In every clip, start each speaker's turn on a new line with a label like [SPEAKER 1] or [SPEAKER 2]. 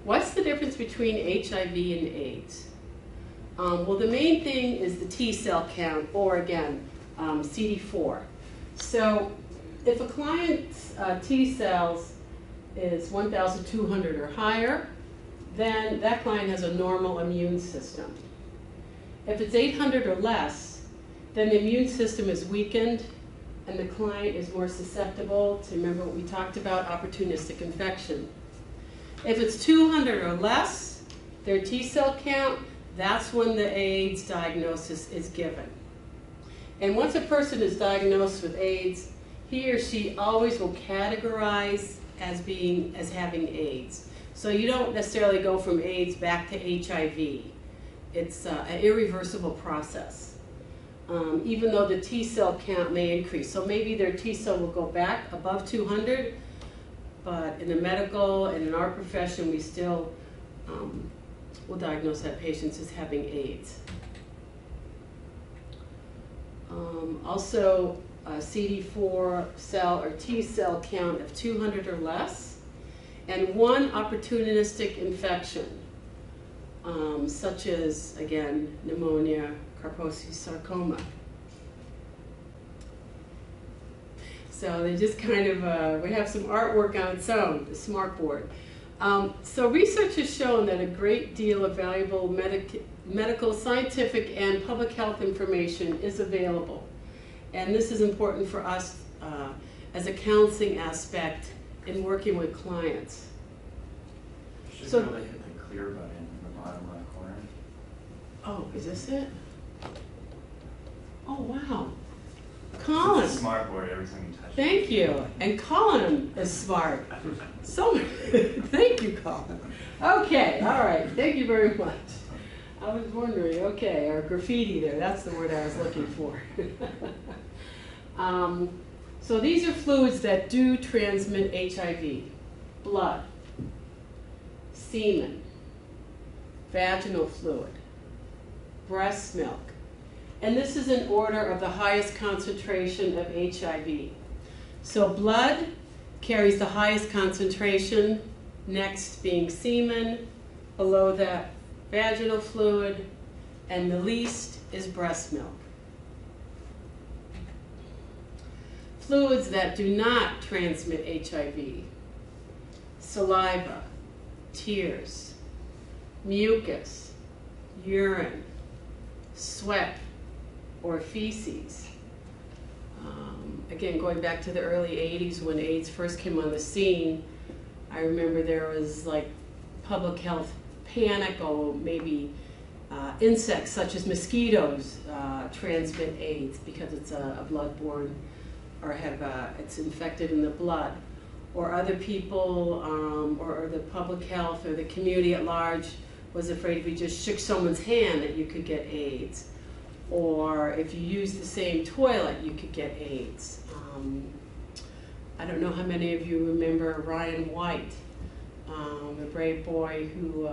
[SPEAKER 1] What's the difference between HIV and AIDS? Well, the main thing is the T cell count, or again, CD4. So if a client's T cells is 1,200 or higher, then that client has a normal immune system. If it's 800 or less, then the immune system is weakened and the client is more susceptible to, remember what we talked about, opportunistic infection. If it's 200 or less, their T cell count, that's when the AIDS diagnosis is given. And once a person is diagnosed with AIDS, he or she always will categorize as having AIDS. So you don't necessarily go from AIDS back to HIV. It's an irreversible process, even though the T cell count may increase. So maybe their T cell will go back above 200, but in the medical and in our profession, we still will diagnose that patient as having AIDS. Also, CD4 cell or T cell count of 200 or less, and one opportunistic infection, such as, again, pneumonia, Kaposi's sarcoma. So they just kind of, we have some artwork on its own, the smartboard. So research has shown that a great deal of valuable medical, scientific, and public health information is available. And this is important for us as a counseling aspect in working with clients.
[SPEAKER 2] You should
[SPEAKER 1] So,
[SPEAKER 2] really hit the clear button in the bottom left corner.
[SPEAKER 1] oh, is this it? Oh, wow. Colin.
[SPEAKER 2] It's a smart board every time you touch it.
[SPEAKER 1] Thank you. And Colin is smart. So, thank you, Colin. Okay, all right. Thank you very much. I was wondering, okay, or graffiti there. That's the word I was looking for. So these are fluids that do transmit HIV. Blood, semen, vaginal fluid, breast milk. And this is in order of the highest concentration of HIV. So blood carries the highest concentration, next being semen, below that vaginal fluid, and the least is breast milk. Fluids that do not transmit HIV: saliva, tears, mucus, urine, sweat, or feces. Again, going back to the early 80s when AIDS first came on the scene, I remember there was like public health panic, or maybe insects such as mosquitoes transmit AIDS because it's a bloodborne, or it's infected in the blood. Or other people, or the public health or the community at large was afraid if you just shook someone's hand that you could get AIDS. Or if you used the same toilet, you could get AIDS. I don't know how many of you remember Ryan White, a brave boy who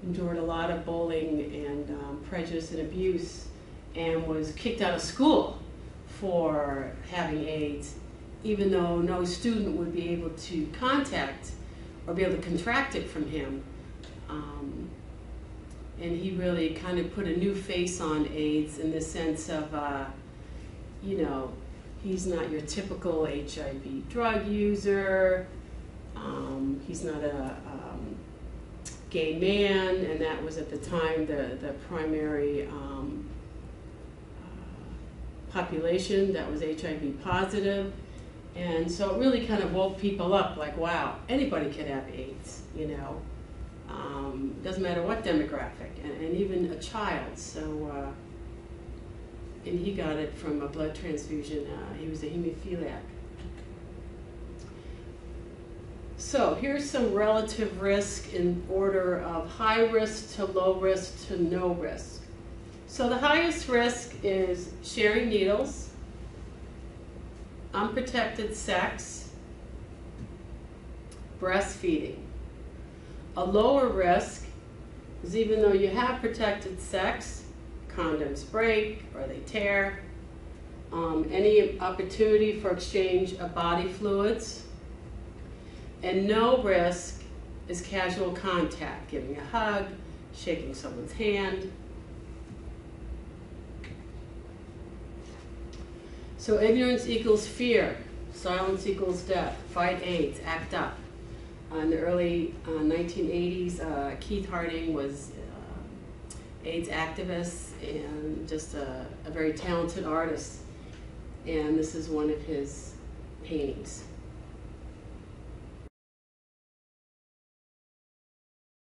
[SPEAKER 1] endured a lot of bullying and prejudice and abuse, and was kicked out of school for having AIDS, even though no student would be able to contact or be able to contract it from him. And he really kind of put a new face on AIDS in the sense of, you know, he's not your typical HIV drug user, he's not a gay man, and that was at the time the primary population that was HIV positive. And so it really kind of woke people up, like, wow, anybody can have AIDS, you know. Doesn't matter what demographic, and even a child. So, and he got it from a blood transfusion. He was a hemophiliac. So here's some relative risk in order of high risk to low risk to no risk. So the highest risk is sharing needles, unprotected sex, breastfeeding. A lower risk is even though you have protected sex, condoms break or they tear, any opportunity for exchange of body fluids, and no risk is casual contact, giving a hug, shaking someone's hand. So ignorance equals fear, silence equals death, fight AIDS, act up. In the early 1980s, Keith Harding was AIDS activist and just a very talented artist. And this is one of his paintings.